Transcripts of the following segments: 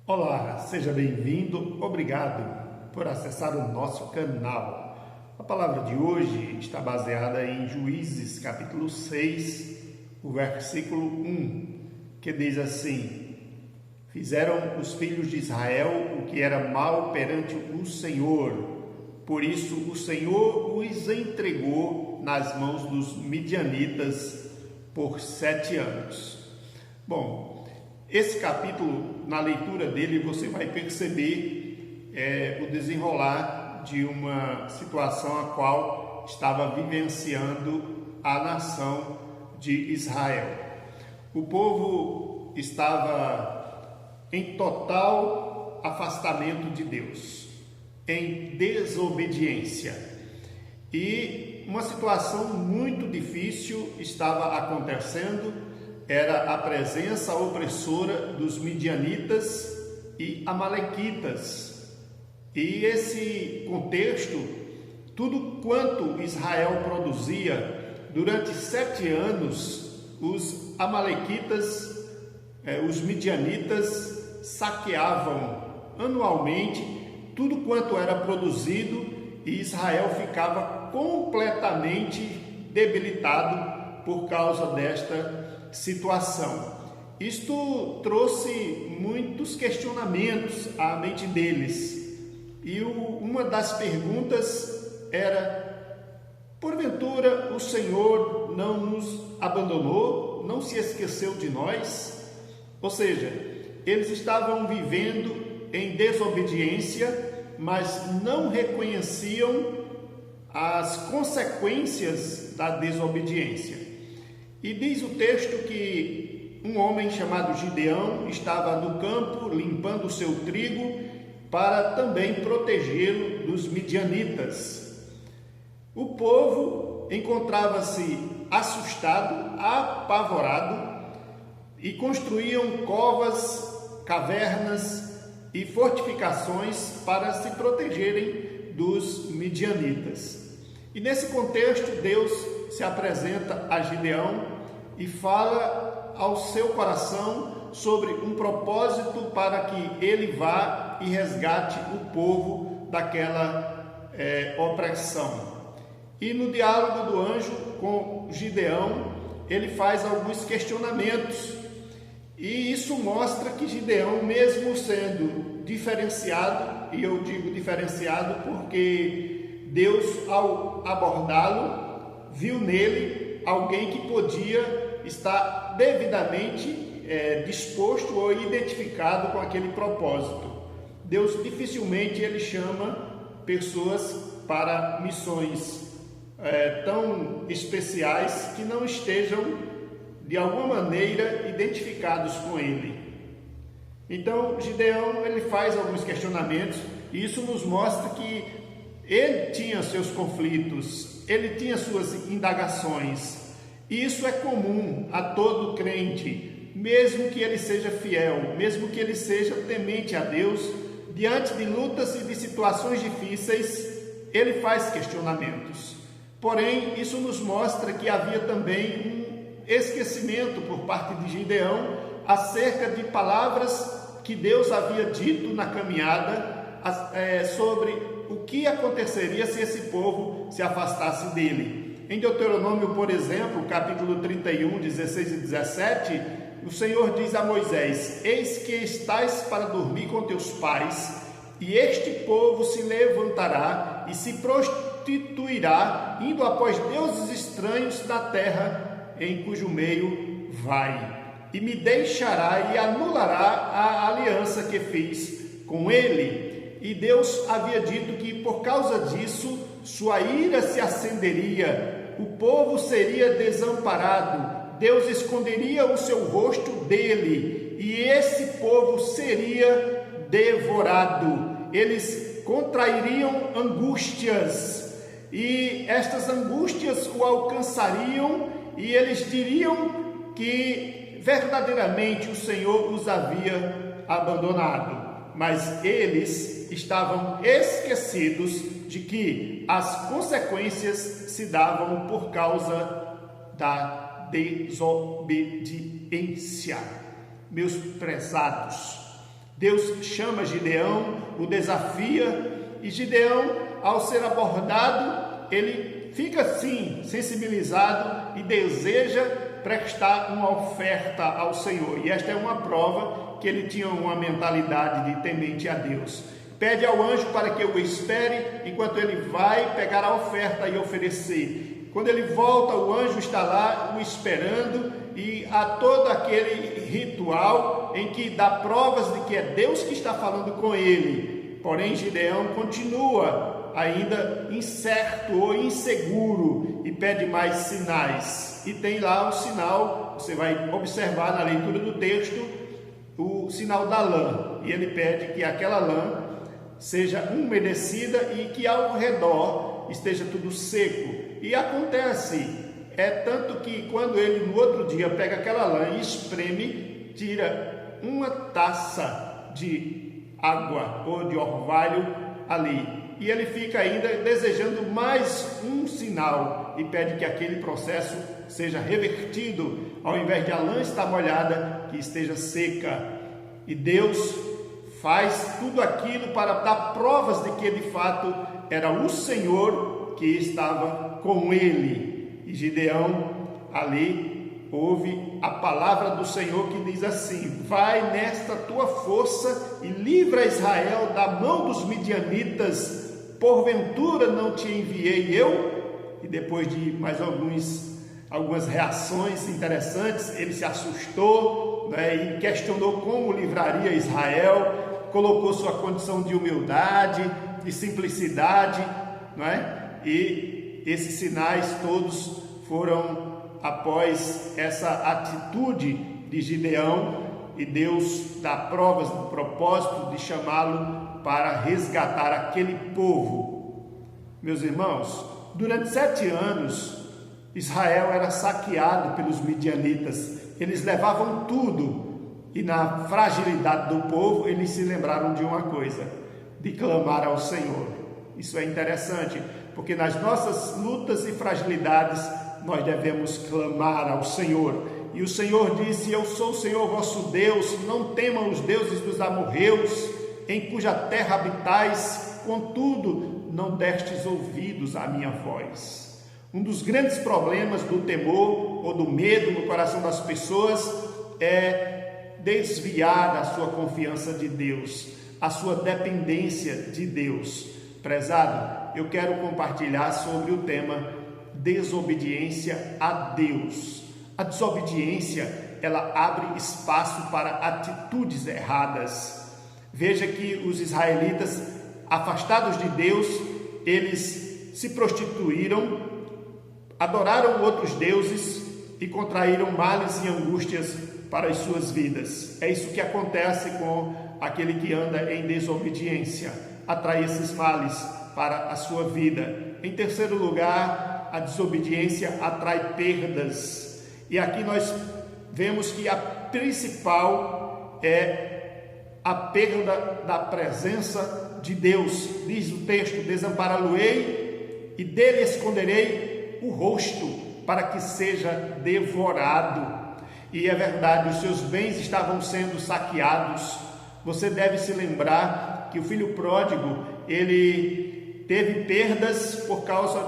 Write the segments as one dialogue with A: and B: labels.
A: Olá, seja bem-vindo, obrigado por acessar o nosso canal. A palavra de hoje está baseada em Juízes capítulo 6, o versículo 1, que diz assim: Fizeram os filhos de Israel o que era mal perante o Senhor, por isso o Senhor os entregou nas mãos dos midianitas por 7 anos. Bom, esse capítulo, na leitura dele, você vai perceber o desenrolar de uma situação a qual estava vivenciando a nação de Israel. O povo estava em total afastamento de Deus, em desobediência. E uma situação muito difícil estava acontecendo. Era a presença opressora dos midianitas e amalequitas. E esse contexto, tudo quanto Israel produzia durante 7 anos, os amalequitas, os midianitas saqueavam anualmente tudo quanto era produzido e Israel ficava completamente debilitado por causa desta situação. Isto trouxe muitos questionamentos à mente deles, e uma das perguntas era: porventura o Senhor não nos abandonou, não se esqueceu de nós? Ou seja, eles estavam vivendo em desobediência, mas não reconheciam as consequências da desobediência. E diz o texto que um homem chamado Gideão estava no campo limpando o seu trigo para também protegê-lo dos midianitas. O povo encontrava-se assustado, apavorado, e construíam covas, cavernas e fortificações para se protegerem dos midianitas. E nesse contexto, Deus se apresenta a Gideão e fala ao seu coração sobre um propósito para que ele vá e resgate o povo daquela opressão. E no diálogo do anjo com Gideão, ele faz alguns questionamentos, e isso mostra que Gideão, mesmo sendo diferenciado, e eu digo diferenciado porque Deus, ao abordá-lo, viu nele alguém que podia estar devidamente disposto ou identificado com aquele propósito. Deus dificilmente ele chama pessoas para missões tão especiais que não estejam de alguma maneira identificados com ele. Então Gideão ele faz alguns questionamentos, e isso nos mostra que ele tinha seus conflitos, ele tinha suas indagações. E isso é comum a todo crente, mesmo que ele seja fiel, mesmo que ele seja temente a Deus, diante de lutas e de situações difíceis, ele faz questionamentos. Porém, isso nos mostra que havia também um esquecimento por parte de Gideão acerca de palavras que Deus havia dito na caminhada sobre o que aconteceria se esse povo se afastasse dele. Em Deuteronômio, por exemplo, capítulo 31, 16 e 17, o Senhor diz a Moisés: Eis que estás para dormir com teus pais, e este povo se levantará e se prostituirá, indo após deuses estranhos da terra em cujo meio vai, e me deixará e anulará a aliança que fiz com ele. E Deus havia dito que por causa disso sua ira se acenderia, o povo seria desamparado, Deus esconderia o seu rosto dele e esse povo seria devorado. Eles contrairiam angústias e estas angústias o alcançariam, e eles diriam que verdadeiramente o Senhor os havia abandonado, mas eles estavam esquecidos de que as consequências se davam por causa da desobediência. Meus prezados, Deus chama Gideão, o desafia, e Gideão, ao ser abordado, ele fica assim, sensibilizado e deseja prestar uma oferta ao Senhor. E esta é uma prova que ele tinha uma mentalidade de temente a Deus. Pede ao anjo para que o espere, enquanto ele vai pegar a oferta e oferecer. Quando ele volta, o anjo está lá o esperando, e há todo aquele ritual em que dá provas de que é Deus que está falando com ele. Porém, Gideão continua ainda incerto ou inseguro e pede mais sinais. E tem lá o sinal, você vai observar na leitura do texto, o sinal da lã. E ele pede que aquela lã seja umedecida e que ao redor esteja tudo seco. E acontece, tanto que quando ele no outro dia pega aquela lã e espreme, tira uma taça de água ou de orvalho ali. E ele fica ainda desejando mais um sinal e pede que aquele processo seja revertido, ao invés de a lã estar molhada, que esteja seca. E Deus faz tudo aquilo para dar provas de que de fato era o Senhor que estava com ele. E Gideão ali ouve a palavra do Senhor que diz assim: vai nesta tua força e livra Israel da mão dos midianitas, porventura não te enviei eu? E depois de mais algumas reações interessantes, ele se assustou, né, e questionou como livraria Israel, colocou sua condição de humildade, de simplicidade, não é? E esses sinais todos foram após essa atitude de Gideão, e Deus dá provas do propósito de chamá-lo para resgatar aquele povo. Meus irmãos, durante 7 anos, Israel era saqueado pelos midianitas. Eles levavam tudo. E na fragilidade do povo, eles se lembraram de uma coisa: de clamar ao Senhor. Isso é interessante, porque nas nossas lutas e fragilidades, nós devemos clamar ao Senhor. E o Senhor disse: eu sou o Senhor vosso Deus, não temam os deuses dos amorreus, em cuja terra habitais, contudo, não destes ouvidos à minha voz. Um dos grandes problemas do temor ou do medo no coração das pessoas é desviar a sua confiança de Deus, a sua dependência de Deus. Prezado, eu quero compartilhar sobre o tema desobediência a Deus. A desobediência, ela abre espaço para atitudes erradas. Veja que os israelitas, afastados de Deus, eles se prostituíram, adoraram outros deuses e contraíram males e angústias para as suas vidas. É isso que acontece com aquele que anda em desobediência, atrai esses males para a sua vida. Em terceiro lugar, a desobediência atrai perdas. E aqui nós vemos que a principal é a perda da presença de Deus. Diz o texto: desampará-lo-ei e dele esconderei o rosto, para que seja devorado. E é verdade, os seus bens estavam sendo saqueados. Você deve se lembrar que o filho pródigo, ele teve perdas por causa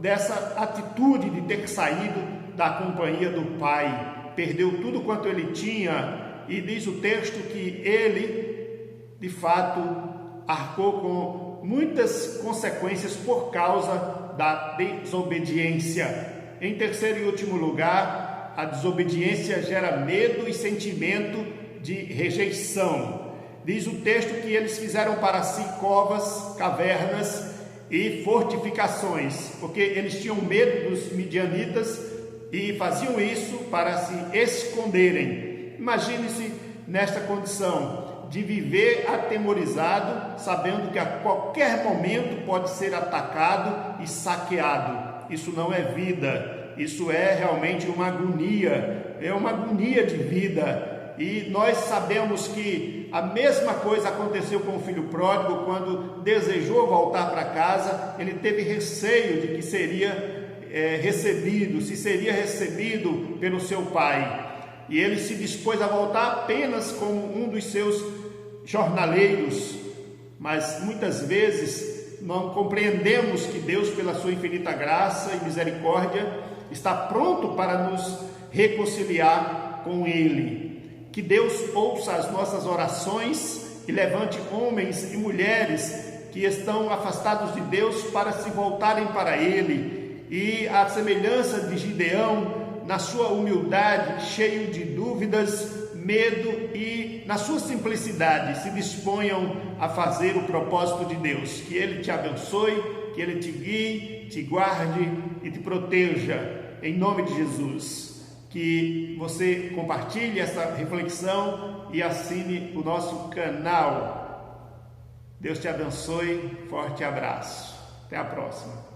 A: dessa atitude de ter saído da companhia do pai. Perdeu tudo quanto ele tinha, e diz o texto que ele, de fato, arcou com muitas consequências por causa da desobediência. Em terceiro e último lugar, a desobediência gera medo e sentimento de rejeição. Diz o texto que eles fizeram para si covas, cavernas e fortificações, porque eles tinham medo dos midianitas e faziam isso para se esconderem. Imagine-se nesta condição de viver atemorizado, sabendo que a qualquer momento pode ser atacado e saqueado. Isso não é vida. Isso é realmente uma agonia, é uma agonia de vida. E nós sabemos que a mesma coisa aconteceu com o filho pródigo. Quando desejou voltar para casa, ele teve receio de que seria se seria recebido pelo seu pai. E ele se dispôs a voltar apenas como um dos seus jornaleiros, mas muitas vezes não compreendemos que Deus, pela sua infinita graça e misericórdia, está pronto para nos reconciliar com Ele. Que Deus ouça as nossas orações e levante homens e mulheres que estão afastados de Deus para se voltarem para Ele, e à semelhança de Gideão, na sua humildade, cheio de dúvidas, medo e na sua simplicidade, se disponham a fazer o propósito de Deus. Que Ele te abençoe, que Ele te guie, te guarde e te proteja, em nome de Jesus. Que você compartilhe essa reflexão e assine o nosso canal. Deus te abençoe, forte abraço. Até a próxima.